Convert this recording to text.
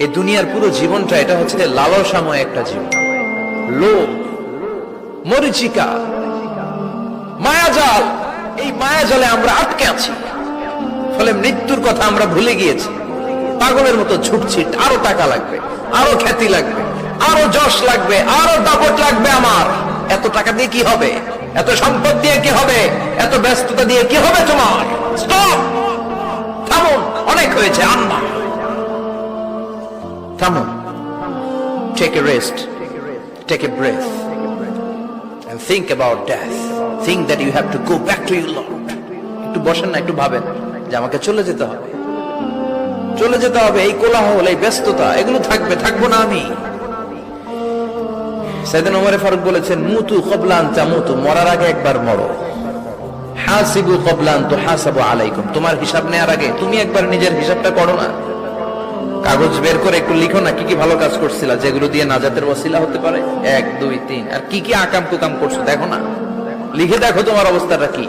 এই দুনিয়ার পুরো জীবনটা এটা হচ্ছে লালসাময় একটা জীবন, লোভ, মরিচিকা, মায়াজাল। এই মায়াজালে আমরা আটকে আছি, ফলে মৃত্যুর কথা আমরা ভুলে গিয়েছি। পাগলের মতো ছুটছি, আরো টাকা লাগবে, আরো খ্যাতি লাগবে, আরো যশ লাগবে, আরো দাপট লাগবে। আমার এত টাকা দিয়ে কি হবে? এত সম্পদ দিয়ে কি হবে? এত ব্যস্ততা দিয়ে কি হবে? তোমার স্টপ, থামুন, অনেক হয়েছে। আম্মা থামুন, take a rest, take a breath and think about death. Think that you have to go back to your Lord. একটু বসেন না, একটু ভাবেন যে আমাকে চলে যেতে হবে, চলে যেতে হবে। এই কোলাহল, এই ব্যস্ততা, এগুলো থাকবে, থাকবো না আমি। সাইয়েদনা ওমর ফারুক বলেছেন, মুতু ক্বাবলা আন তামুতু, মরার আগে একবার মরো। হাসিবু ক্বাবলা আন তুহাসাবু আলাইকুম, তোমার হিসাব নেওয়ার আগে তুমি একবার নিজের হিসাবটা করো না। কাগজ বের করে একটু লিখো না কি কি ভালো কাজ করছিলা, যেগুলো দিয়ে নাজাতের ওসিলা হতে পারে। 1 2 3, আর কি কি আকাম কুকাম করছো দেখো না, লিখে দেখো তোমার অবস্থাটা কি।